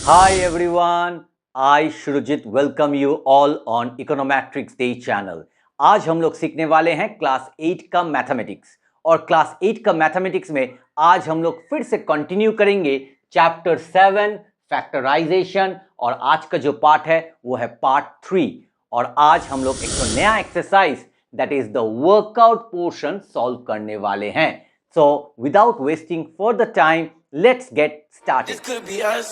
Hi everyone, I Shrujit welcome you all on Econometrics Day channel. आज हम लोग सीखने वाले हैं क्लास 8 का मैथमेटिक्स और क्लास 8 का मैथमेटिक्स में आज हम लोग फिर से कंटिन्यू करेंगे चैप्टर 7 फैक्टराइजेशन और आज का जो पार्ट है वो है पार्ट 3 और आज हम लोग एक तो नया exercise that is the workout portion solve करने वाले हैं. So without wasting further time, let's get started. This could be us.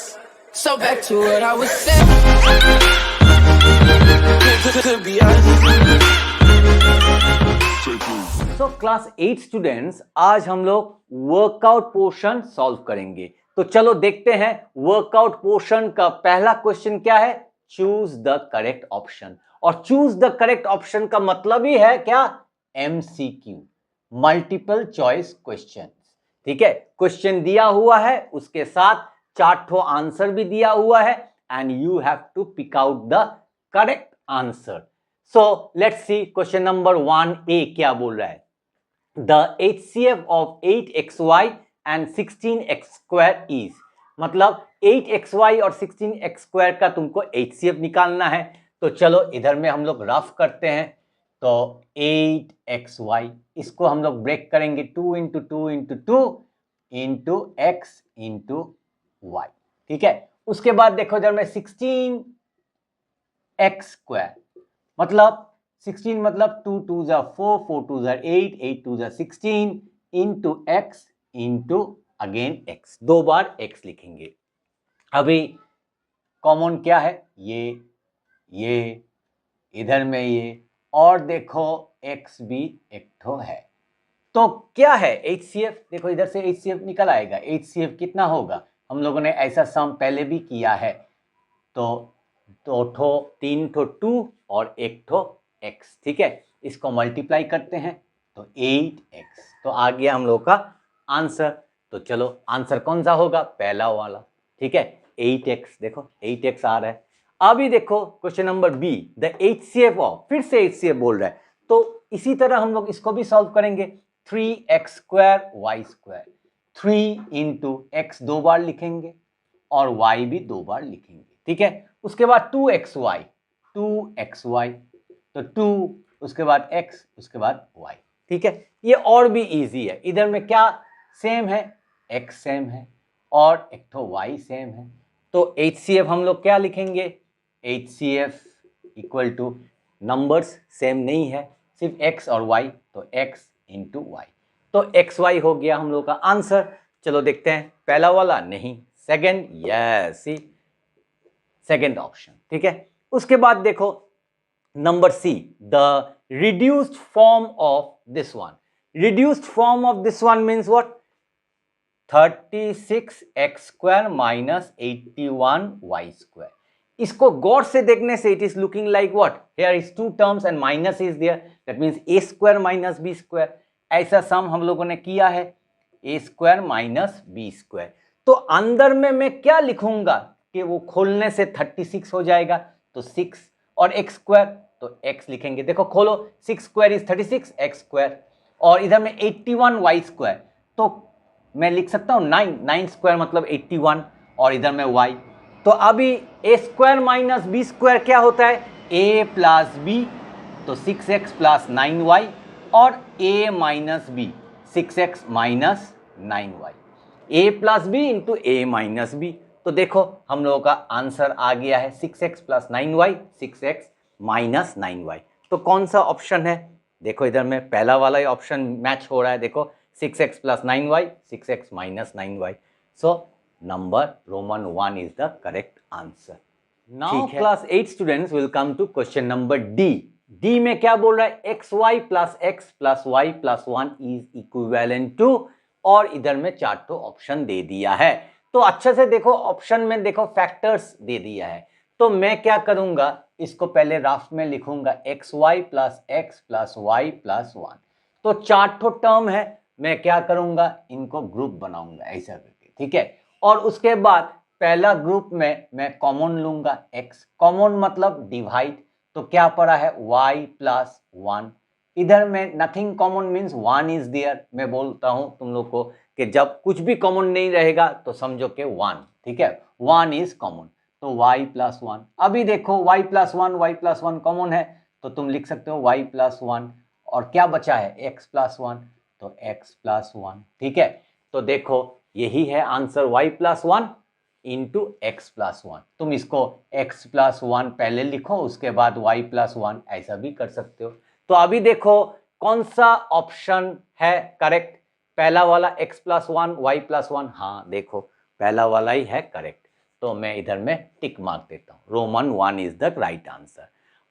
So back to what I was saying. Could be us. So class 8 students, आज हम लोग workout portion solve करेंगे. तो चलो देखते हैं वर्कआउट पोर्शन का पहला क्वेश्चन क्या है. Choose the correct option. और चूज द करेक्ट ऑप्शन का मतलब ही है क्या, MCQ, मल्टीपल चॉइस क्वेश्चन. ठीक है, क्वेश्चन दिया हुआ है, उसके साथ 4 आंसर भी दिया हुआ है and you have to pick out the correct answer. So let's see question number 1A क्या बोल रहा है. The HCF of 8xy and 16x² is, मतलब 8xy और 16x² का तुमको HCF निकालना है. तो चलो इधर में हम लोग रफ करते हैं. तो 8xy इसको हम लोग ब्रेक करेंगे 2 into 2 into 2 into x into y. ठीक है, उसके बाद देखो इधर में 16x², मतलब 16 मतलब 2 2 जा 4 4 2 जा 8 8 2 जा 16 into x into again x, 2 बार x लिखेंगे. अभी कॉमन क्या है, ये इधर में ये, और देखो x भी एक ठो है. तो क्या है HCF, देखो इधर से HCF निकल आएगा. HCF कितना होगा, हम लोगों ने ऐसा सम पहले भी किया है. तो 2 ठो 3 ठो 2 और 1 ठो x. ठीक है, इसको मल्टीप्लाई करते हैं तो 8x. तो आ गया हम लोग का आंसर. तो चलो आंसर कौन सा होगा, पहला वाला. ठीक है, 8x. देखो 8x आ रहा है. अभी देखो question number B, the HCF of, फिर से HCF बोल रहा है. तो इसी तरह हम लोग इसको भी सॉल्व करेंगे. 3x² y², 3 इंटू x 2 बार लिखेंगे और y भी 2 बार लिखेंगे. ठीक है, उसके बाद 2xy, तो 2, उसके बाद x, उसके बाद y. ठीक है, ये और भी इजी है. इधर में क्या सेम है, x सेम है और एक तो y सेम है. तो HCF हम लोग क्या लिखेंगे, HCF equal to, numbers same नहीं है, सिर्फ x और y, तो x इंटू y. तो XY हो गया हम लोग का आंसर. चलो देखते हैं पहला वाला, नहीं सेकंड, यस सेकंड ऑप्शन. ठीक है, उसके बाद देखो number C, the reduced form of this one. Reduced form of this one means what, 36x² minus 81y². इसको गौर से देखने से it is looking like what, here is 2 terms and minus is there, that means a² minus b². ऐसा सम हम लोगों ने किया है, a² माइनस b². तो अंदर में मैं क्या लिखूंगा कि वो खोलने से 36 हो जाएगा, तो 6 और x², तो x लिखेंगे. देखो खोलो, 6² इज 36, x², और इधर में 81y², तो मैं लिख सकता हूँ 9² मतलब 81, और इधर में y. तो अभी a² माइनस b² क्या होता है, a प्लस b, तो 6x प्लस 9y, और a minus b 6x minus 9y, a plus b into a minus b. तो देखो हम लोगों का आंसर आ गया है 6x plus 9y, 6x minus 9y. तो कौन सा ऑप्शन है, देखो इधर में पहला वाला ही ऑप्शन मैच हो रहा है. देखो 6x plus 9y, 6x minus 9y. So, number Roman 1 is the correct answer. Now, class 8 students will come to question number D. D में क्या बोल रहा है, xy plus x plus y plus 1 is equivalent to, और इधर में 4 option दे दिया है. तो अच्छे से देखो, ऑप्शन में देखो फैक्टर्स दे दिया है. तो मैं क्या करूंगा, इसको पहले रफ में लिखूंगा, xy plus x plus y plus 1. तो 4 टर्म है, मैं क्या करूंगा, इनको ग्रुप बनाऊंगा ऐसा करके. ठीक है, और उसके बाद पहला ग्रुप में मैं कॉमन लूंगा x. कॉमन मतलब डिवाइड, तो क्या पड़ा है y प्लस 1. इधर में nothing common means 1 is there. मैं बोलता हूं तुम लोग को कि जब कुछ भी कॉमन नहीं रहेगा तो समझो कि 1. ठीक है, 1 इज कॉमन, तो y प्लस 1। अभी देखो y प्लस 1 कॉमन है, तो तुम लिख सकते हो y प्लस 1, और क्या बचा है x प्लस 1, तो x प्लस 1। ठीक है, तो देखो यही है answer, y plus 1 into x plus 1। तुम इसको x प्लस 1 पहले लिखो, उसके बाद y प्लस 1, ऐसा भी कर सकते हो। तो अभी देखो कौन सा ऑप्शन है करेक्ट, पहला वाला x प्लस 1 y प्लस 1, हाँ देखो पहला वाला ही है करेक्ट, तो मैं इधर में टिक मार्क देता हूँ, Roman 1 is the right answer.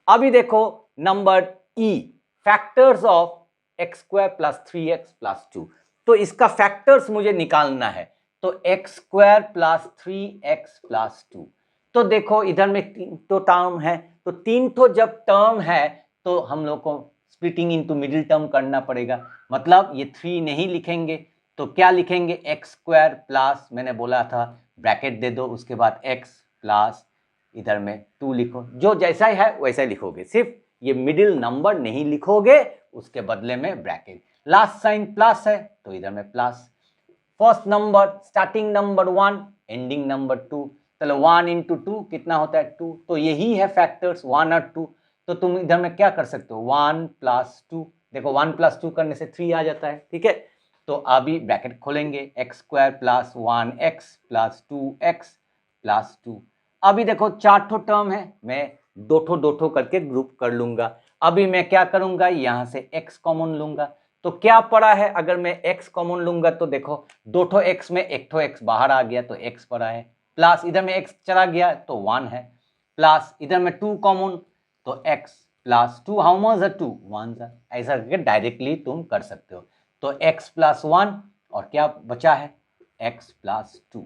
अभी देखो number E, factors of x square plus 3x plus 2। तो इसका फैक्टर्स मुझे निकालना है, तो x square plus 3x plus 2। तो देखो इधर में 3 तो टर्म है, तो 3 तो जब टर्म है तो हम लोग को स्प्लिटिंग इनटू मिडिल टर्म करना पड़ेगा, मतलब ये 3 नहीं लिखेंगे, तो क्या लिखेंगे, एक्स स्क्वायर प्लस, मैंने बोला था ब्रैकेट दे दो, उसके बाद x प्लस इधर में 2 लिखो, जो जैसा ही है वैसा ही लिखोगे, सिर्फ ये मिडिल नंबर नहीं लिखोगे, उसके बदले में ब्रैकेट, लास्ट साइन प्लस है तो इधर में plus, first number starting number 1 ending number 2, चलो 1 इंटू 2 कितना होता है 2, तो यही है फैक्टर्स 1 और 2। तो तुम इधर में क्या कर सकते हो 1 प्लस 2, देखो 1 प्लस 2 करने से 3 आ जाता है। ठीक है, तो अभी ब्रैकेट खोलेंगे, x square plus 1x plus 2x plus 2। अभी देखो 4 ठो टर्म है, मैं दो ठो करके ग्रुप कर लूंगा। अभी मैं क्या करूंगा, यहां से x कॉमन लूंगा, तो क्या पड़ा है, अगर मैं x कॉमन लूंगा तो देखो दो ठो x में एक ठो x बाहर आ गया तो x पड़ा है, प्लस इधर में x चला गया तो 1 है, प्लस इधर में 2 कॉमन तो x प्लस 2, हाउ मच है 2 1 है, ऐसा करके डायरेक्टली तुम कर सकते हो। तो x प्लस 1 और क्या बचा है x प्लस 2,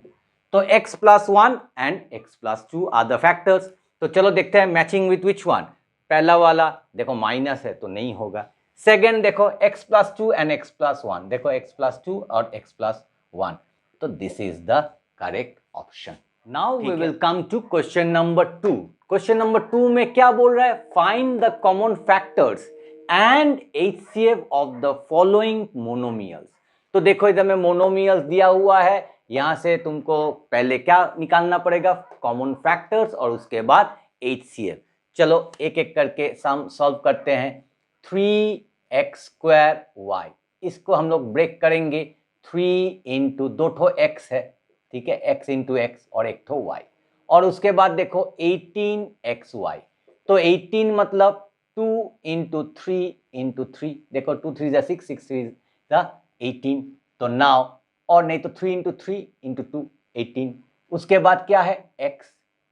तो x plus 1 and x plus 2 are the factors. तो चलो देखते हैं मैचिंग विथ विच वन, पहला वाला देखो माइनस है तो नहीं होगा, सेकेंड देखो x plus 2 and x plus 1, देखो x प्लस 2 और x प्लस 1, तो this is the correct option. Now we will come to question number 2। Question number 2 में क्या बोल रहा है, find the common factors and HCF of the following monomials. तो देखो इधर में मोनोमियल्स दिया हुआ है, यहां से तुमको पहले क्या निकालना पड़ेगा, कॉमन फैक्टर्स और उसके बाद HCF। चलो एक एक करके सम सॉल्व करते हैं। 3x स्क्वायर y, इसको हम लोग ब्रेक करेंगे, 3 इंटू दो ठो x है, ठीक है, x इंटू एक्स और एक ठो y, और उसके बाद देखो 18xy, तो 18 मतलब 2 इंटू 3 इंटू 3, देखो 2 3 जा 6, 6 3 जा 18, तो नाउ, और नहीं तो 3 इंटू 3 इंटू 2 18, उसके बाद क्या है x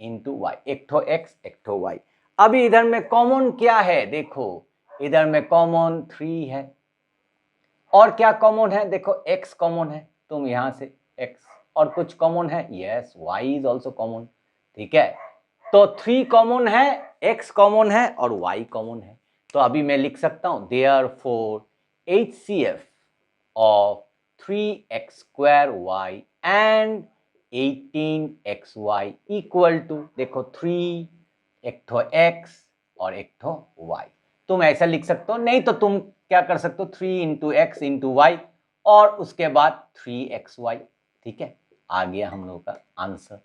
इंटू वाई, एक ठो x एक ठो y। अभी इधर में कॉमन क्या है, देखो इधर में कॉमन 3 है, और क्या कॉमन है, देखो x कॉमन है, तुम यहां से x, और कुछ कॉमन है, yes y is also common. ठीक है, तो 3 कॉमन है, x कॉमन है और y कॉमन है, तो अभी मैं लिख सकता हूं therefore HCF of 3x square y and 18xy equal to, देखो 3 एक ठो x और एक ठो y, तुम ऐसा लिख सकते हो, नहीं तो तुम क्या कर सकते हो 3 इंटू एक्स इंटू वाई और उसके बाद 3xy। ठीक है, आ गया हम लोगों का आंसर।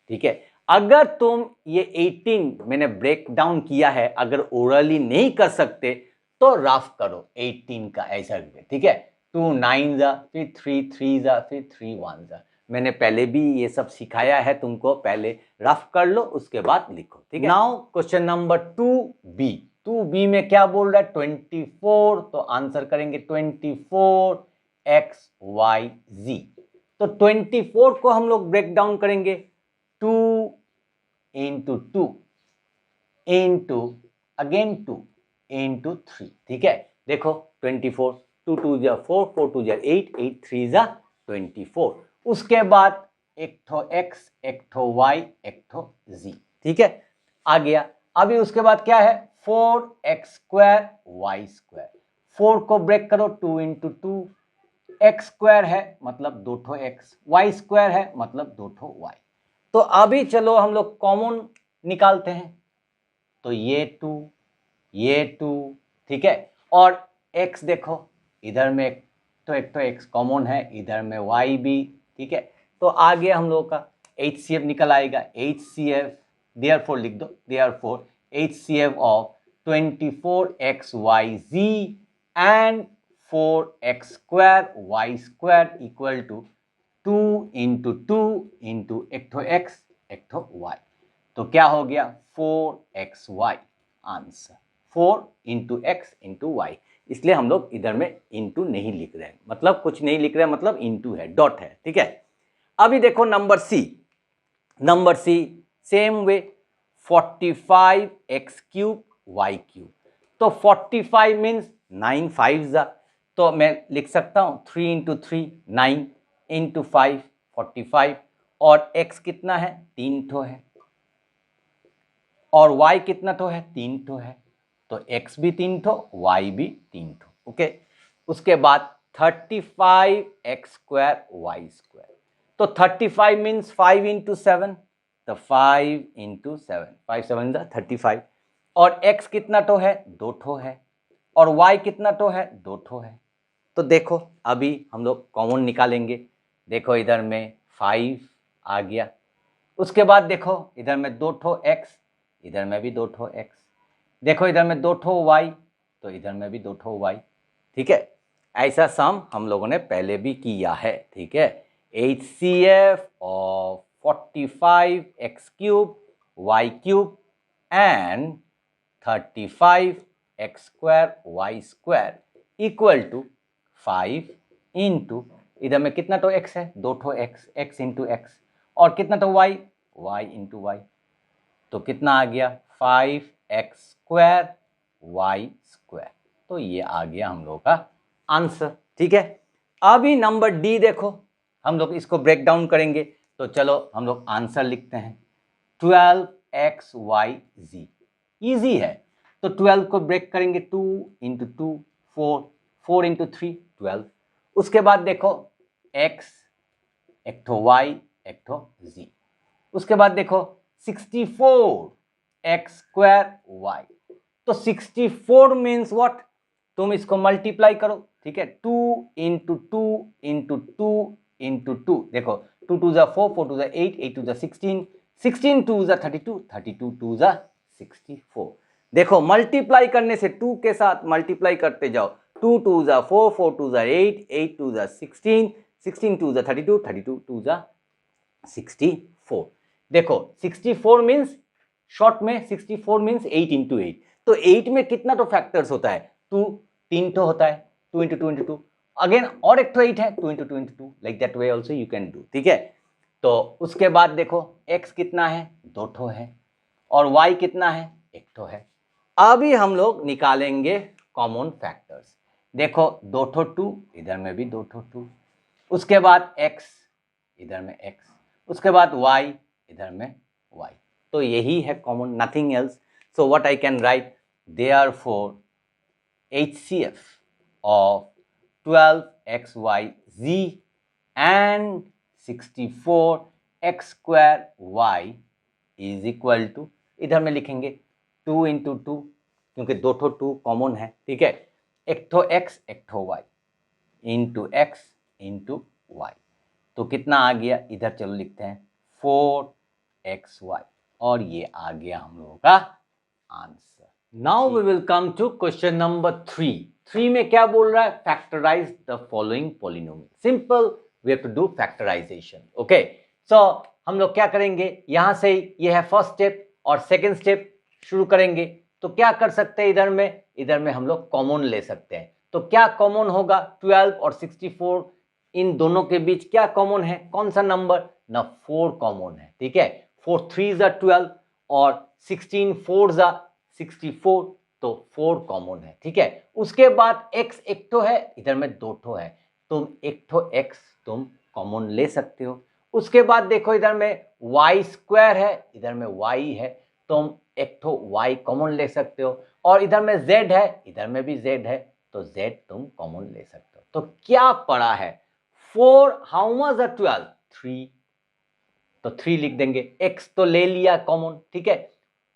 ठीक है, अगर तुम ये 18 मैंने ब्रेक डाउन किया है, अगर ओरली नहीं कर सकते तो रफ करो 18 का ऐसा करके। ठीक है, 2 9 जा, फिर 3 3 जा, फिर 3 1 जा, मैंने पहले भी ये सब सिखाया है तुमको, पहले रफ कर लो उसके बाद लिखो। ठीक है, now question number 2b। 2b में क्या बोल रहा है 24, तो आंसर करेंगे 24xyz। तो 24 को हम लोग ब्रेक डाउन करेंगे 2 इंटू 2 इंटू अगेन 2 इंटू 3। ठीक है, देखो 24, 2 2 जा 4, 4 2 जा 8, 8 3 जा 24, उसके बाद एक ठो x एक ठो y एक ठो z। ठीक है, आ गया। अभी उसके बाद क्या है 4x स्क्वायर y स्क्वायर, 4 को ब्रेक करो 2 इंटू 2, एक्स स्क्वायर है मतलब दो ठो x, y स्क्वायर है मतलब दो ठो y। तो अभी चलो हम लोग कॉमन निकालते हैं, तो ये 2 ये 2, ठीक है, और x देखो इधर में एक तो x कॉमन है, इधर में y भी। ठीक है, तो आ गया हम लोग का HCF निकल आएगा, HCF देयरफॉर लिख दो, therefore HCF of 24xyz and 4x square y square equal to 2 into 2 into एक ठो x एक ठो y, तो क्या हो गया 4xy answer, 4 into x into y. इसलिए हम लोग इधर में इंटू नहीं लिख रहे हैं, मतलब कुछ नहीं लिख रहे हैं, मतलब इंटू है, डॉट है, ठीक है। अभी देखो number C, number C same way 45x cube y cube, तो 45 मीन्स 9 5 जा, तो मैं लिख सकता हूँ 3 इंटू 3 9 इंटू 5 45, और x कितना है 3 ठो है, और y कितना ठो है 3 ठो है, तो x भी 3 ठो y भी 3 ठो, ओके। उसके बाद 35x स्क्वायर y स्क्वायर, तो 35 मीन्स 5 इंटू 7, तो 5 इंटू 7 5 7 जा 35, और x कितना ठो है 2 ठो है, और y कितना ठो है 2 ठो है। तो देखो अभी हम लोग कॉमन निकालेंगे, देखो इधर में 5 आ गया, उसके बाद देखो इधर में 2 ठो x, इधर में भी 2 ठो x, देखो इधर में 2 ठो y, तो इधर में भी 2 ठो y, ठीक है। ऐसा सम हम लोगों ने पहले भी किया है, ठीक है। HCF of 45x cube y cube and 35x square y square equal to 5 into, इधर में कितना तो x है 2 ठो x, x इंटू x, और कितना तो y, y इंटू y, तो कितना आ गया 5x स्क्वायर y स्क्वायर, तो ये आ गया हम लोग का आंसर, ठीक है। अभी नंबर डी देखो, हम लोग इसको ब्रेक डाउन करेंगे, तो चलो हम लोग आंसर लिखते हैं 12xyz, इजी है, तो 12 को ब्रेक करेंगे 2 इंटू 2 4, 4 इंटू 3 12, उसके बाद देखो x एक ठो y एक ठो z, उसके बाद देखो 64x स्क्वायर y, तो 64 मीन्स व्हाट, तुम इसको मल्टीप्लाई करो, ठीक है, 2 इंटू 2 इंटू 2 इंटू 2, देखो 2 2 जा 4, 4 2 जा 8, 8 2 जा 16, 16 2 जा 32, 32 2 जा 64, देखो मल्टीप्लाई करने से 2 के साथ मल्टीप्लाई करते जाओ, 2 2 जा 4, 4 2 जा 8, 8 2 जा 16, 16 2 जा 32, 32 2 जा 64, देखो 64 मीन्स शॉर्ट में 64 मीन्स 8 इंटू 8, तो 8 में कितना तो फैक्टर्स होता है 2, 3 तो होता है 2 इंटू 2 इंटू 2, अगेन और एक तो 8 है 2 into 2 into 2, like that way also you can do, ठीक है। तो उसके बाद देखो x कितना है 2 ठो है, और y कितना है 1 ठो है। अभी हम लोग निकालेंगे कॉमन फैक्टर्स, देखो 2 ठो 2, इधर में भी 2 ठो 2, उसके बाद x, इधर में x, उसके बाद y, इधर में y, तो यही है common, nothing else. So what I can write, therefore HCF of 12xyz and 64x square y is equal to, इधर में लिखेंगे 2 इंटू 2, क्योंकि 2 ठो 2 कॉमन है, ठीक है, एक ठो x एक ठो y into x into y, तो कितना आ गया, इधर चलो लिखते हैं 4xy, और ये आ गया हम लोगों का answer. Now we will come to question number 3। 3 में क्या बोल रहा है, factorise the following polynomial, simple, we have to do factorisation, okay. So हम लोग क्या करेंगे, यहां से ये है फर्स्ट स्टेप, और सेकंड स्टेप शुरू करेंगे, तो क्या कर सकते हैं, इधर में हम लोग कॉमन ले सकते हैं, तो क्या कॉमन होगा, 12 और 64, इन दोनों के बीच क्या कॉमन है, कौन सा नंबर ना, 4 कॉमन है, ठीक है, 4 3 जा 12 और 16 4 जा 64, तो 4 कॉमन है, ठीक है। उसके बाद x एक ठो है, इधर में 2 ठो है, तुम एक ठो x तुम कॉमन ले सकते हो। उसके बाद देखो इधर में y स्क्वायर है, इधर में y है, तुम एक ठो y कॉमन ले सकते हो, और इधर में z है, इधर में भी z है, तो z तुम कॉमन ले सकते हो। तो क्या पड़ा है, 4 हाउ मच आर 12 3, तो 3 लिख देंगे, x तो ले लिया कॉमन, ठीक है,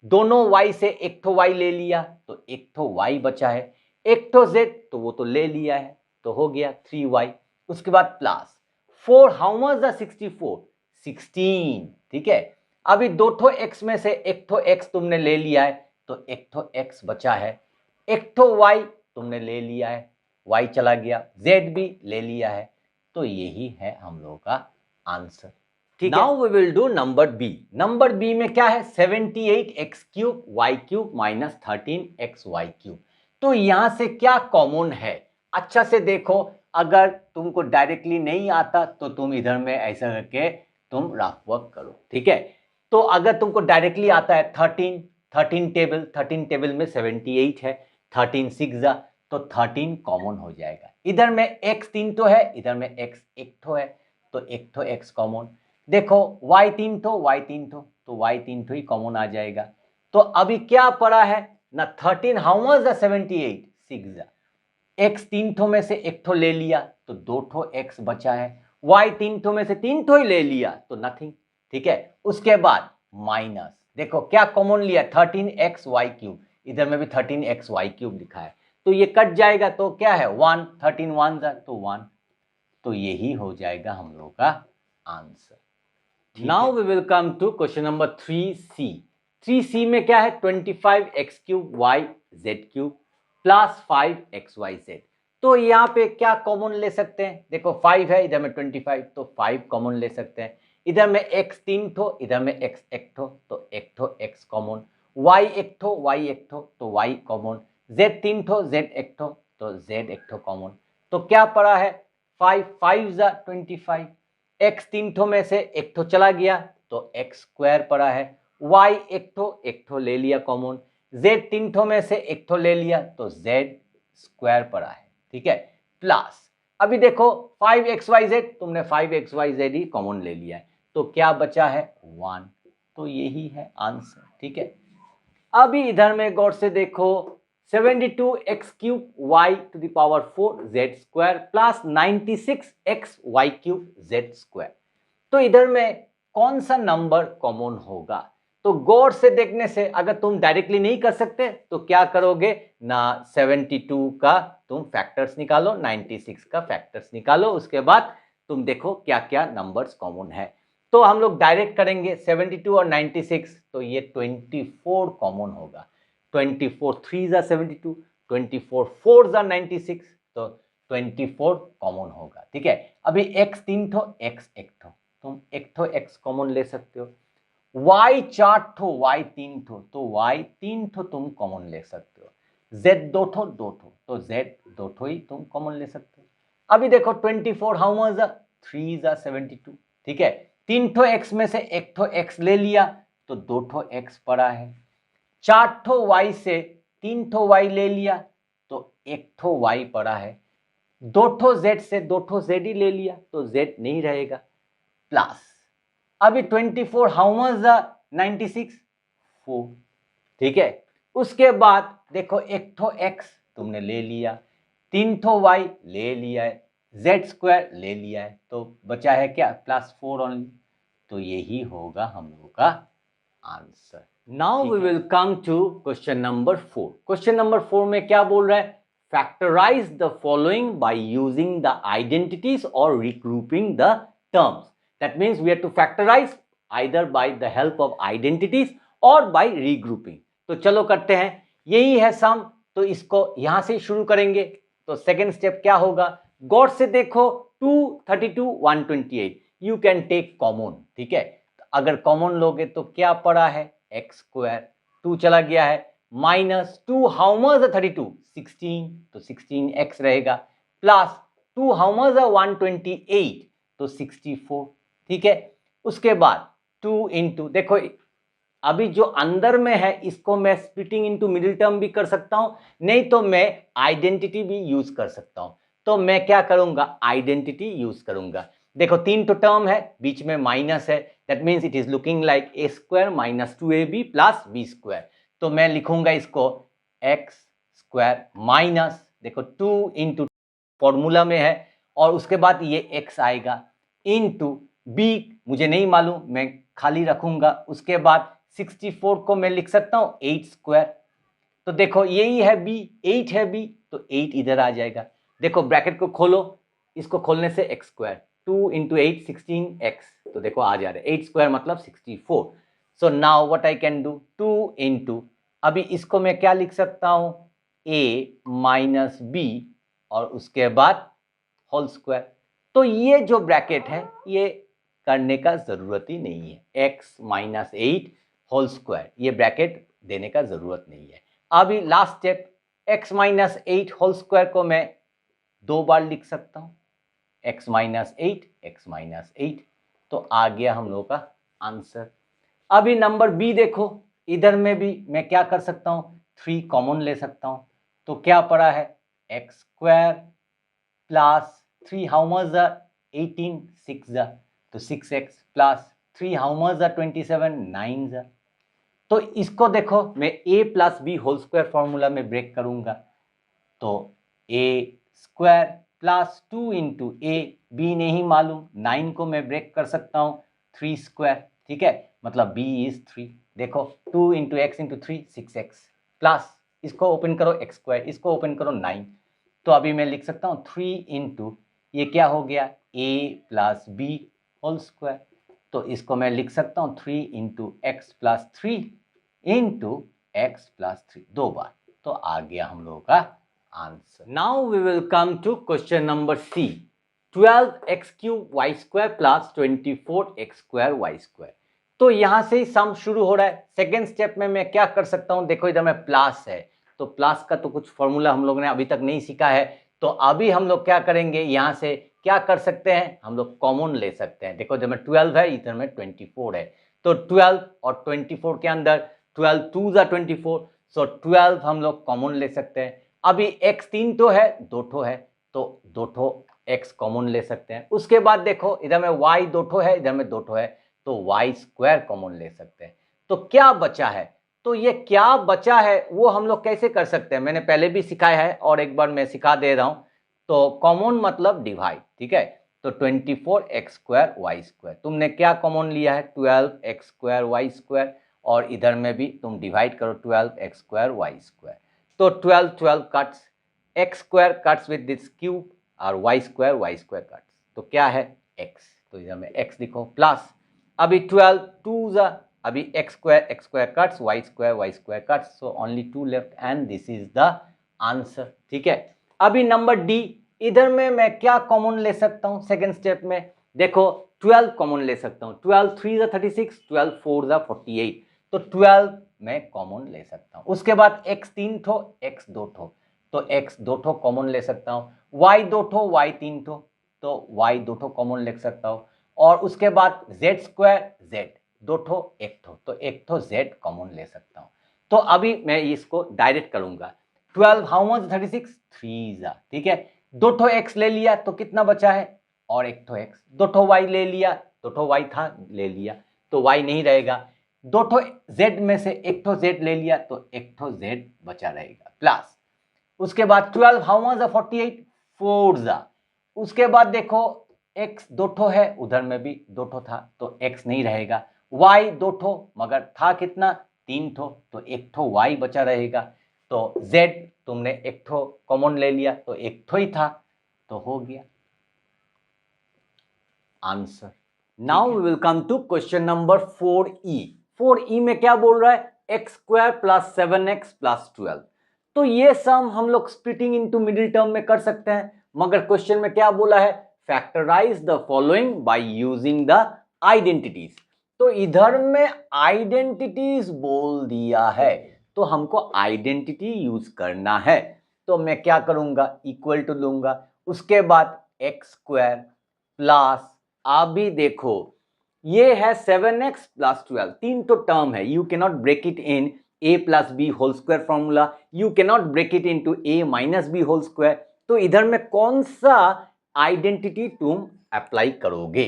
दोनों y से एक ठो y ले लिया, तो एक ठो y बचा है, एक ठो z तो वो तो ले लिया है, तो हो गया 3y। उसके बाद प्लस 4 हाउ मच द 64, 16, ठीक है। अभी दो ठो x में से एक ठो x तुमने ले लिया है तो एक ठो x बचा है, एक ठो y तुमने ले लिया है, y चला गया, z भी ले लिया है, तो यही है हम लोगों का आंसर, ठीक है। Now we will do number B. Number B में क्या है, 78x cube y cube minus 13xy cube. तो यहां से क्या कॉमन है, अच्छा से देखो, अगर तुमको डायरेक्टली नहीं आता तो तुम इधर में ऐसा करके तुम रफ वर्क करो, ठीक है। तो अगर तुमको डायरेक्टली आता है 13 टेबल में 78 है, 13 6 जा तो 13 कॉमन हो जाएगा। इधर में x 3 ठो है, इधर में x 1 ठो है, तो 1 ठो x कॉमन। देखो y 3 ठो, y 3 ठो, तो y 3 ठो ही कॉमन आ जाएगा। तो अभी क्या पड़ा है ना, 13 हाउ मच द 78 6 जा, x 3 ठो में से 1 ठो ले लिया तो 2 ठो x बचा है, y 3 ठो में से 3 ठो ही ले लिया तो नथिंग, ठीक है। उसके बाद माइनस, देखो क्या कॉमन लिया, 13xy क्यूब, इधर में भी 13xy क्यूब लिखा है, तो ये कट जाएगा तो क्या है 1, 13 1 जा तो 1, तो यही हो जाएगा हम लोग का answer. Now we will come to question number 3C। 3C में क्या है, 25x cube y z cube plus 5xyz। तो यहाँ पे क्या कॉमन ले सकते हैं, देखो 5 है, इधर में 25 तो 5 कॉमन ले सकते हैं, इधर में x 3 ठो, इधर में x 1 ठो, तो 1 ठो x कॉमन, y 1 ठो, y 1 ठो, तो y कॉमन, z 3 ठो, z 1 ठो, तो z 1 ठो कॉमन। तो क्या पड़ा है, 5 5 जा 25, x 3 ठो में से 1 ठो चला गया तो x स्क्वायर पड़ा है, y 1 ठो ले लिया कॉमन, z 3 ठो में से 1 ठो ले लिया तो z स्क्वायर पड़ा है, ठीक है। प्लस अभी देखो 5xyz, तुमने 5xyz ही कॉमन ले लिया है, तो क्या बचा है 1, तो यही है आंसर, ठीक है। अभी इधर में गौर से देखो, 72x cube y to the power 4 z square plus 96x y cube z square. तो इधर में कौन सा नंबर कॉमन होगा, तो गौर से देखने से, अगर तुम डायरेक्टली नहीं कर सकते तो क्या करोगे ना, 72 का तुम फैक्टर्स निकालो, 96 का फैक्टर्स निकालो, उसके बाद तुम देखो क्या क्या नंबर्स कॉमन है। तो हम लोग डायरेक्ट करेंगे 72 और 96, तो ये 24 कॉमन होगा, 24 3 जा 72, 24 4 जा 96, तो 24 कॉमन होगा, ठीक है। अभी x 3 ठो, x 1 ठो, तुम 1 ठो x कॉमन ले सकते हो, y 4 ठो, y 3 ठो, तो y 3 ठो तुम कॉमन ले सकते हो, z 2 ठो, 2 ठो, तो z 2 ठो ही तुम कॉमन ले सकते हो। अभी देखो 24 हाउ मच जा 3 जा 72, ठीक है। 3 ठो x में से 1 ठो x ले लिया तो 2 ठो x पड़ा है, 4 ठो y से 3 ठो y ले लिया तो 1 ठो y पड़ा है, 2 ठो z से 2 ठो z ही ले लिया तो z नहीं रहेगा, प्लस अभी 24 हाउ मच द 96 4, ठीक है। उसके बाद देखो 1 ठो x तुमने ले लिया, 3 ठो y ले लिया है, z स्क्वायर ले लिया है, तो बचा है क्या +4 ओनली, तो यही होगा हम लोग का answer. Now we will come to question number 4। Question number 4 में क्या बोल रहा है, factorise the following by using the identities और regrouping the terms. That means we have to factorise either by the help of identities और by regrouping. तो चलो करते हैं, यही है सम, तो इसको यहां से शुरू करेंगे। तो सेकेंड स्टेप क्या होगा, गौर से देखो 232 128, यू कैन टेक कॉमन, ठीक है। अगर कॉमन लोगे तो क्या पड़ा है x स्क्वायर, 2 चला गया है, माइनस 2 हाउ मच 32 16, तो 16x रहेगा, प्लस 2 हाउ मच 128, तो 64, ठीक है। उसके बाद 2 इंटू, देखो अभी जो अंदर में है इसको मैं स्प्लिटिंग इनटू मिडिल टर्म भी कर सकता हूं, नहीं तो मैं आइडेंटिटी भी यूज कर सकता हूं। तो मैं क्या करूंगा, आइडेंटिटी यूज करूंगा। देखो 3 तो टर्म है, बीच में माइनस है, that means it is looking like a square minus 2ab plus b square. तो मैं लिखूंगा इसको x स्क्वायर माइनस, देखो 2 इंटू फॉर्मूला में है, और उसके बाद ये x आएगा इंटू b, मुझे नहीं मालूम, मैं खाली रखूंगा। उसके बाद 64 को मैं लिख सकता हूं 8 स्क्वायर, तो देखो यही है b, 8 है b, तो 8 इधर आ जाएगा। देखो ब्रैकेट को खोलो, इसको खोलने से x स्क्वायर, 2 इंटू 8 16x, तो देखो आ जा रहा है 8 स्क्वायर मतलब 64। So now what I can do 2 into, अभी इसको मैं क्या लिख सकता हूं a माइनस बी और उसके बाद होल स्क्वायर। तो ये जो ब्रैकेट है ये करने का जरूरत ही नहीं है, x माइनस 8 होल स्क्वायर, ये ब्रैकेट देने का जरूरत नहीं है। अभी last step, x minus 8 whole square को मैं 2 बार लिख सकता हूं, x माइनस 8, तो आ गया हम लोग का आंसर। अभी नंबर बी देखो, इधर में भी मैं क्या कर सकता हूं 3 कॉमन ले सकता हूं, तो क्या पड़ा है x square plus 3 how much 18 6 तो 6x प्लस 3 हाउ मच 27 9 तो इसको देखो मैं a plus b whole square formula में ब्रेक करूंगा, तो a square plus 2 into a, b नहीं मालूम, 9 को मैं ब्रेक कर सकता हूं 3 स्क्वायर, ठीक है, मतलब b इज 3। देखो 2 into x into 3 6x plus इसको ओपन करो x स्क्वायर, इसको ओपन करो 9, तो अभी मैं लिख सकता हूँ 3 इंटू ये क्या हो गया a plus b whole square, तो इसको मैं लिख सकता हूँ 3 into x plus 3 into x plus 3 2 बार, तो आ गया हम लोगों का answer. Now we will come to question number c, 12x cube y square plus 24x square y square. तो यहां से ही सम शुरू हो रहा है। सेकेंड स्टेप में मैं क्या कर सकता हूं, देखो इधर में प्लस है, तो प्लस का तो कुछ फॉर्मूला हम लोगों ने अभी तक नहीं सीखा है, तो अभी हम लोग क्या करेंगे, यहां से क्या कर सकते हैं, हम लोग कॉमन ले सकते हैं। देखो इधर में 12 है, इधर में 24 है, तो 12 और 24 के अंदर 12 2 जा 24, सो 12 हम लोग कॉमन ले सकते हैं। अभी x 3 ठो है, 2 ठो है, तो 2 ठो x कॉमन ले सकते हैं। उसके बाद देखो इधर में y 2 ठो है, इधर में 2 ठो है, तो y स्क्वायर कॉमन ले सकते हैं। तो क्या बचा है, तो ये क्या बचा है वो हम लोग कैसे कर सकते हैं, मैंने पहले भी सिखाया है और एक बार मैं सिखा दे रहा हूं। तो कॉमन मतलब डिवाइड, ठीक है, तो 24x स्क्वायर वाई स्क्वायर, तुमने क्या कॉमन लिया है 12x स्क्वायर वाई स्क्वायर, और इधर में भी तुम डिवाइड करो 12x स्क्वायर वाई स्क्वायर, तो 12 cuts, x square cuts with this cube और y स्क्वायर कट्स, तो क्या है x, तो इधर में x लिखो प्लस, अभी 12 2 जा, अभी x square cuts y square cuts, so only 2 left and this is the answer, ठीक है। अभी नंबर डी, इधर में मैं क्या कॉमन ले सकता हूं, सेकेंड स्टेप में देखो 12 कॉमन ले सकता हूं, 12 3 जा 36, 12 4 जा 48, तो 12 मैं कॉमन ले सकता हूं। उसके बाद x 3 ठो x 2 ठो, तो x 2 ठो कॉमन ले सकता हूं, y 2 ठो y 3 ठो, तो y 2 ठो कॉमन ले सकता हूं, और उसके बाद z स्क्वायर z 2 ठो 1 ठो, तो 1 ठो z कॉमन ले सकता हूं। तो अभी मैं इसको डायरेक्ट करूंगा, 12 हाउ मच 36 3 जा, ठीक है, 2 ठो x ले लिया तो कितना बचा है, और 1 ठो x, 2 ठो y ले लिया, 2 ठो y था ले लिया, तो y नहीं रहेगा, 2 ठो z में से 1 ठो z ले लिया तो 1 ठो z बचा रहेगा, प्लस उसके बाद 12 हाउ मच 48 4 जा, उसके बाद देखो x 2 ठो है, उधर में भी 2 ठो था तो x नहीं रहेगा, y 2 ठो मगर था कितना 3 ठो, तो 1 ठो y बचा रहेगा, तो z तुमने 1 ठो कॉमन ले लिया तो 1 ठो ही था, तो हो गया answer. Now we will come to question number 4e। 4e में क्या बोल रहा है, x square plus 7x plus 12। तो ये सम हम लोग स्प्लिटिंग इनटू मिडिल टर्म में कर सकते हैं, मगर क्वेश्चन में क्या बोला है, factorise the following by using the identities. तो इधर में आइडेंटिटीज बोल दिया है, तो हमको आइडेंटिटी यूज करना है, तो मैं क्या करूंगा इक्वल टू लूंगा, उसके बाद एक्स स्क्वायर प्लस, अभी देखो ये है 7x प्लस 12, 3 तो टर्म है, you cannot break it in a plus b whole square formula, you cannot break it into a minus B whole square, तो इधर में कौन सा आइडेंटिटी तुम अप्लाई करोगे,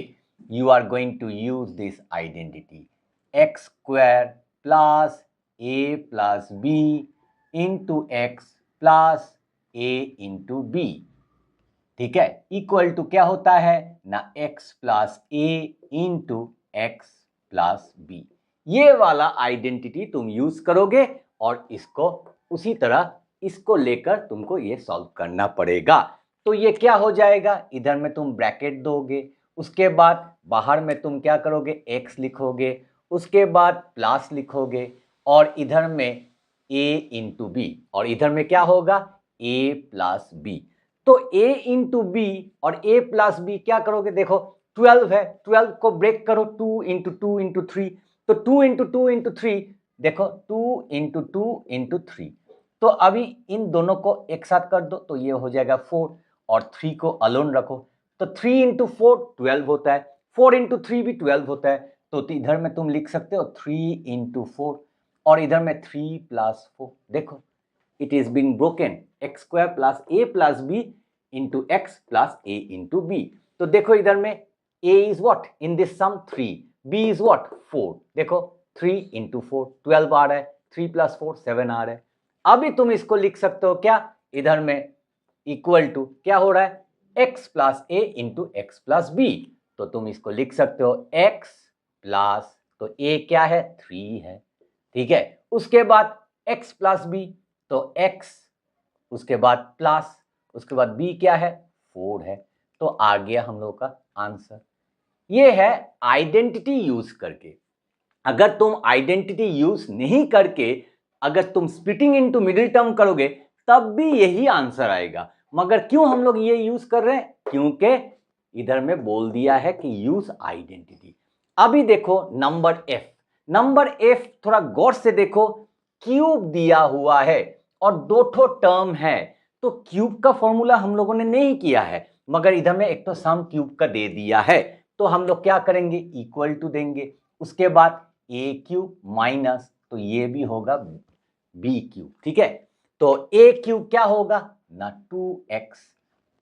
you are going to use this identity, x square plus a plus b into x plus a into b, ठीक है, equal to क्या होता है ना x plus a into x plus b, ये वाला आइडेंटिटी तुम यूज करोगे और इसको उसी तरह इसको लेकर तुमको ये सॉल्व करना पड़ेगा। तो ये क्या हो जाएगा, इधर में तुम ब्रैकेट दोगे, उसके बाद बाहर में तुम क्या करोगे, x लिखोगे, उसके बाद प्लस लिखोगे और इधर में a इंटू बी और इधर में क्या होगा a प्लस बी। तो a इंटू बी और a प्लस बी क्या करोगे, देखो 12 है, 12 को ब्रेक करो 2 इंटू 2 इंटू 3, तो 2 इंटू 2 इंटू 3, देखो 2 इंटू 2 इंटू 3। तो अभी इन दोनों को एक साथ कर दो तो ये हो जाएगा 4 और 3 को अलोन रखो, तो 3 इंटू 4 12 होता है, 4 इंटू 3 भी 12 होता है, तो इधर में तुम लिख सकते हो 3 इंटू 4 और इधर में 3 प्लस 4। देखो it is being broken, x square plus a plus b into x plus a into b. तो देखो इधर में a is what in this sum 3, b is what 4, देखो 3 इंटू 4 12 आ रहा है, 3 प्लस 4 7 आ रहा है। अभी तुम इसको लिख सकते हो क्या, इधर में इक्वल टू क्या हो रहा है, x plus a into x plus B, तो तुम इसको लिख सकते हो x प्लस, तो a क्या है 3 है, ठीक है, उसके बाद x प्लस बी तो x, उसके बाद प्लस, उसके बाद b क्या है 4 है, तो आ गया हम लोग का आंसर। ये है आइडेंटिटी यूज करके। अगर तुम आइडेंटिटी यूज नहीं करके अगर तुम स्प्लिटिंग इनटू मिडिल टर्म करोगे तब भी यही आंसर आएगा, मगर क्यों हम लोग ये यूज कर रहे हैं, क्योंकि इधर में बोल दिया है कि यूज आइडेंटिटी। अभी देखो नंबर एफ थोड़ा गौर से देखो, क्यूब दिया हुआ है और दो ठो टर्म है, तो क्यूब का फॉर्मूला हम लोगों ने नहीं किया है, मगर इधर में एक तो सम क्यूब का दे दिया है, तो हम लोग क्या करेंगे इक्वल टू देंगे, उसके बाद ए क्यूब माइनस, तो ये भी होगा बी क्यूब, ठीक है, तो ए क्यूब क्या होगा ना 2x,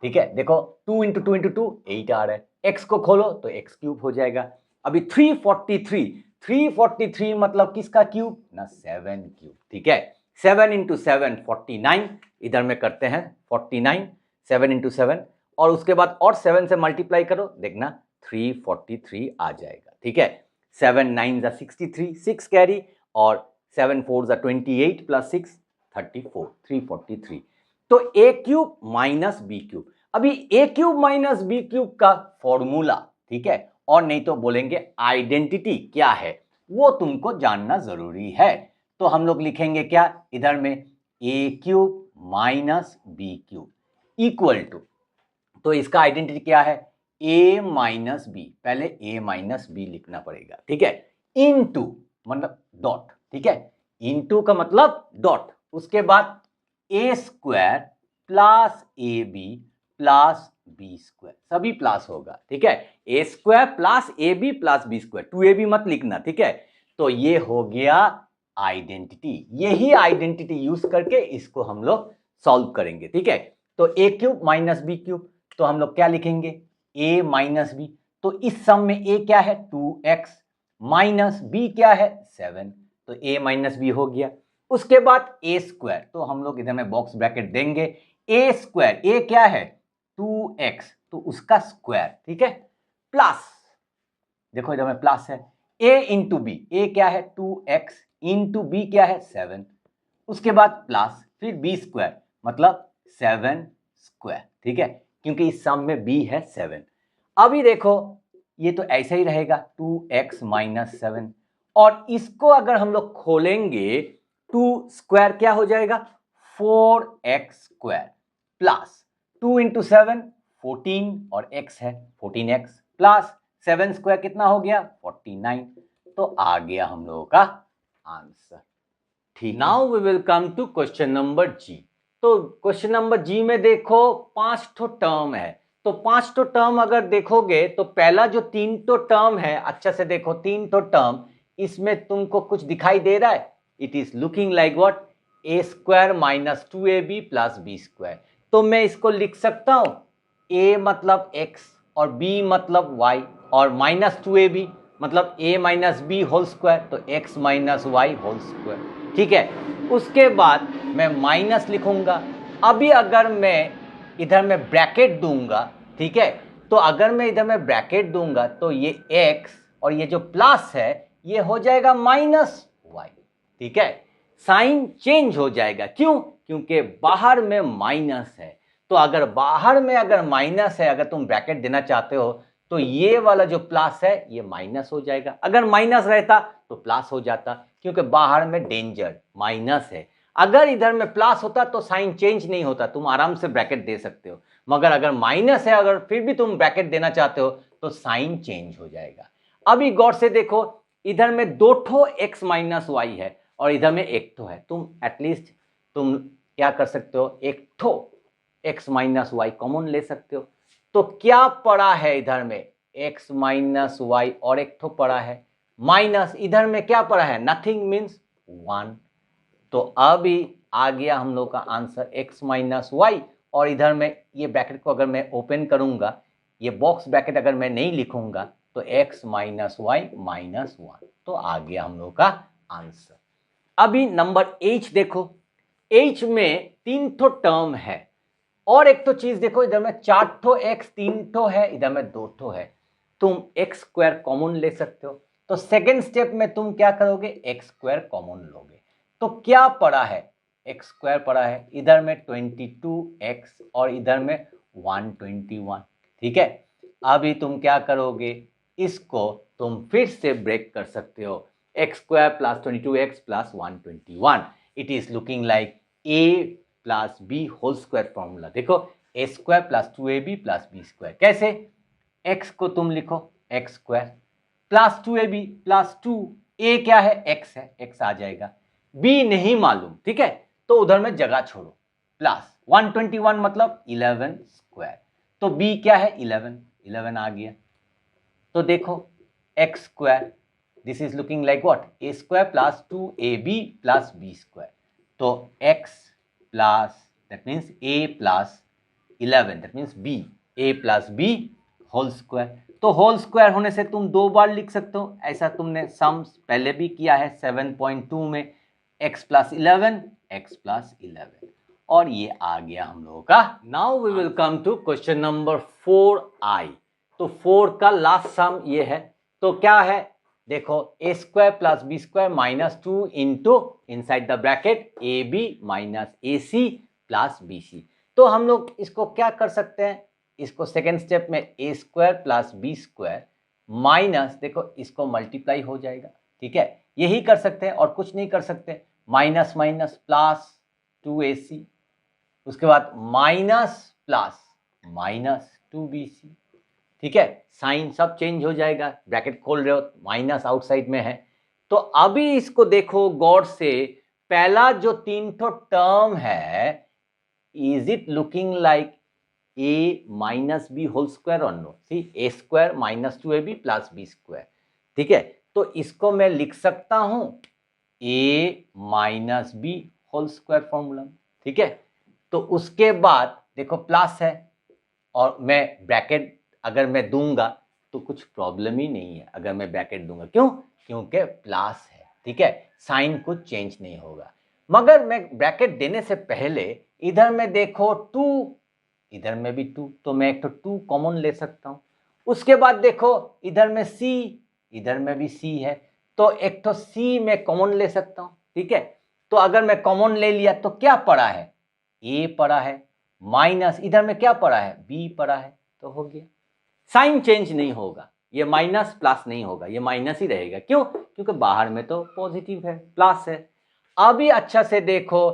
ठीक है, देखो 2 इंटू 2 इंटू 2 8 आ रहा है, x को खोलो तो x क्यूब हो जाएगा। अभी 343 मतलब किसका क्यूब ना 7 क्यूब, ठीक है, 7 इंटू 7 49, इधर में करते हैं 49, 7 इंटू 7 और उसके बाद और 7 से मल्टीप्लाई करो, देखना 343 आ जाएगा, ठीक है, 7 9 63, 6 कैरी और 7 4 28 प्लस 6 34, 343। तो ए क्यूब माइनस बी क्यूब, अभी ए क्यूब माइनस बी क्यूब का फॉर्मूला, ठीक है, और नहीं तो बोलेंगे आइडेंटिटी क्या है वो तुमको जानना जरूरी है, तो हम लोग लिखेंगे क्या इधर में A cube minus B cube equal to, तो इसका आइडेंटिटी क्या है a माइनस बी, पहले a माइनस बी लिखना पड़ेगा, ठीक है, इनटू मतलब डॉट, ठीक है, इनटू का मतलब डॉट, उसके बाद a square plus a b plus B square, सभी प्लस होगा, ठीक है, a square plus a b plus B square, 2ab मत लिखना, ठीक है, तो ये हो गया आइडेंटिटी, यही आइडेंटिटी यूज करके इसको हम लोग सॉल्व करेंगे, ठीक है, तो a cube minus B cube, तो हम लोग क्या लिखेंगे a माइनस बी, तो इस सम में a क्या है 2x माइनस b क्या है 7, तो a माइनस बी हो गया, उसके बाद a स्क्वायर, तो हम लोग इधर में बॉक्स ब्रैकेट देंगे, a स्क्वायर, a क्या है 2x, तो उसका स्क्वायर, ठीक है, प्लस, देखो इधर में प्लस है, a इंटू बी, a क्या है 2x इंटू बी क्या है 7, उसके बाद प्लस फिर b स्क्वायर मतलब 7 स्क्वायर, ठीक है, क्योंकि इस सम में b है 7। अभी देखो ये तो ऐसा ही रहेगा 2x माइनस 7 और इसको अगर हम लोग खोलेंगे 2 स्क्वायर क्या हो जाएगा 4x स्क्वायर प्लस 2 इंटू 7 14 और x है 14x प्लस 7 स्क्वायर कितना हो गया 49, तो आ गया हम लोगों का आंसर, ठीक। Now we will come to question number G. तो क्वेश्चन नंबर जी में देखो 5 ठो टर्म है, तो 5 ठो टर्म अगर देखोगे तो पहला जो 3 ठो टर्म है, अच्छा से देखो 3 ठो टर्म, इसमें तुमको कुछ दिखाई दे रहा है, it is looking like what a square minus 2ab plus B square, तो मैं इसको लिख सकता हूं a मतलब x और b मतलब y और माइनस 2ab मतलब a minus B whole square, तो x minus y whole square, ठीक है, उसके बाद मैं माइनस लिखूंगा। अभी अगर मैं इधर में ब्रैकेट दूंगा, ठीक है, तो अगर मैं इधर में ब्रैकेट दूंगा तो ये x और ये जो प्लस है ये हो जाएगा माइनस y, ठीक है, साइन चेंज हो जाएगा, क्यों, क्योंकि बाहर में माइनस है, तो अगर बाहर में अगर माइनस है, अगर तुम ब्रैकेट देना चाहते हो तो ये वाला जो प्लस है ये माइनस हो जाएगा, अगर माइनस रहता तो प्लस हो जाता, क्योंकि बाहर में डेंजर माइनस है। अगर इधर में प्लस होता तो साइन चेंज नहीं होता, तुम आराम से ब्रैकेट दे सकते हो, मगर अगर माइनस है, अगर फिर भी तुम ब्रैकेट देना चाहते हो तो साइन चेंज हो जाएगा। अभी गौर से देखो, इधर में 2 ठो x माइनस वाई है और इधर में 1 ठो है, तुम एटलीस्ट तुम क्या कर सकते हो, 1 ठो x माइनस वाई कॉमन ले सकते हो। तो क्या पड़ा है इधर में, x माइनस वाई और 1 ठो पड़ा है, माइनस इधर में क्या पड़ा है, नथिंग मीन्स 1। तो अभी आ गया हम लोग का आंसर x माइनस वाई, और इधर में ये ब्रैकेट को अगर मैं ओपन करूंगा, ये बॉक्स ब्रैकेट अगर मैं नहीं लिखूंगा तो x माइनस वाई माइनस 1, तो आ गया हम लोग का आंसर। अभी नंबर h देखो, h में 3 ठो टर्म है, और एक तो चीज देखो, इधर में 4 ठो x, 3 ठो है, इधर में 2 ठो है, तुम x स्क्वायर कॉमन ले सकते हो। तो सेकेंड स्टेप में तुम क्या करोगे, x स्क्वायर कॉमन लोगे। तो क्या पड़ा है, x स्क्वायर पड़ा है, इधर में 22x और इधर में 121, ठीक है। अभी तुम क्या करोगे, इसको तुम फिर से ब्रेक कर सकते हो, x square plus 22x plus 121, it is looking like a plus b whole square formula. देखो a square plus 2ab plus B square, कैसे, x को तुम लिखो x square plus 2ab plus 2, a क्या है, x है, x आ जाएगा, b नहीं मालूम, ठीक है, तो उधर में जगह छोड़ो, प्लस 121 मतलब 11 स्क्वायर, तो b क्या है, 11 आ गया। तो देखो x square, this is looking like what, a square plus 2ab plus b square, तो x plus that means a plus 11 that means b, a plus b whole square. तो whole square होने से तुम 2 बार लिख सकते हो, ऐसा तुमने सम्स पहले भी किया है 7.2 में, x प्लस 11 x प्लस 11, और ये आ गया हम लोगों का। Now we will come to question number 4i। तो 4 का लास्ट सम ये है, तो क्या है, देखो a square plus B square minus 2 into inside the bracket a b minus a c plus b c. तो हम लोग इसको क्या कर सकते हैं, इसको सेकेंड स्टेप में a square plus B square minus, देखो इसको मल्टीप्लाई हो जाएगा, ठीक है, यही कर सकते हैं और कुछ नहीं कर सकते, माइनस माइनस प्लस 2ac, उसके बाद माइनस प्लस माइनस 2bc, ठीक है, साइन सब चेंज हो जाएगा, ब्रैकेट खोल रहे हो, माइनस आउटसाइड में है। तो अभी इसको देखो गौर से, पहला जो 3 ठो टर्म है, is it looking like a minus B whole square और no, see a square minus 2ab plus B square, ठीक है, तो इसको मैं लिख सकता हूं a minus B whole square formula, ठीक है। तो उसके बाद देखो प्लस है, और मैं ब्रैकेट अगर मैं दूंगा तो कुछ प्रॉब्लम ही नहीं है, अगर मैं ब्रैकेट दूंगा, क्यों, क्योंकि प्लस है, ठीक है, साइन कुछ चेंज नहीं होगा। मगर मैं ब्रैकेट देने से पहले इधर में देखो 2, इधर में भी 2, तो मैं एक तो 2 कॉमन ले सकता हूं। उसके बाद देखो इधर में c, इधर में भी c है, तो एक तो c में कॉमन ले सकता हूं, ठीक है। तो अगर मैं कॉमन ले लिया तो क्या पड़ा है, a पड़ा है, माइनस इधर में क्या पड़ा है, b पड़ा है, तो हो गया, साइन चेंज नहीं होगा, ये माइनस प्लस नहीं होगा, ये माइनस ही रहेगा, क्यों, क्योंकि बाहर में तो पॉजिटिव है, प्लस है। अभी अच्छा से देखो,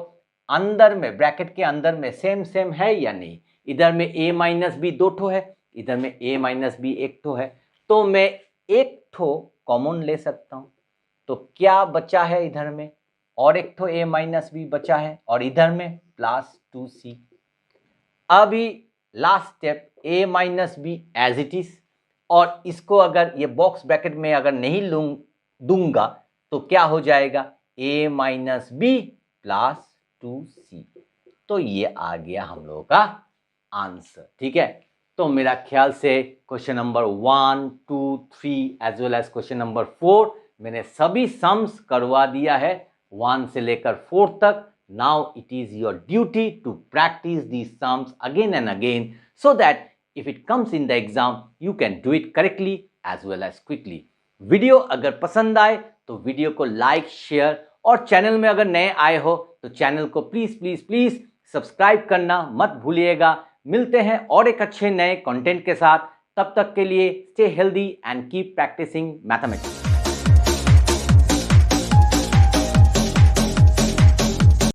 अंदर में ब्रैकेट के अंदर में सेम है या नहीं, इधर में a माइनस बी 2 ठो है, इधर में a माइनस बी 1 ठो है, तो मैं 1 ठो कॉमन ले सकता हूं। तो क्या बचा है इधर में, और 1 ठो a माइनस बी बचा है, और इधर में प्लस 2c। अभी last step, a minus b as it is, और इसको अगर ये बॉक्स ब्रैकेट में अगर नहीं दूंगा तो क्या हो जाएगा, a minus B plus 2c, तो ये आ गया हम लोगों का आंसर, ठीक है। तो मेरा ख्याल से question number 1, 2, 3 as well as question number 4 मैंने सभी सम्स करवा दिया है, 1 से लेकर 4 तक। Now it is your duty to practice these sums again and again so that if it comes in the exam, you can do it correctly as well as quickly. Video अगर पसंद आए तो वीडियो को like, share, और channel में अगर नए आए हो तो चैनल को प्लीज प्लीज प्लीज सब्सक्राइब करना मत भूलिएगा। मिलते हैं और एक अच्छे नए कंटेंट के साथ, तब तक के लिए stay healthy and keep practising mathematics.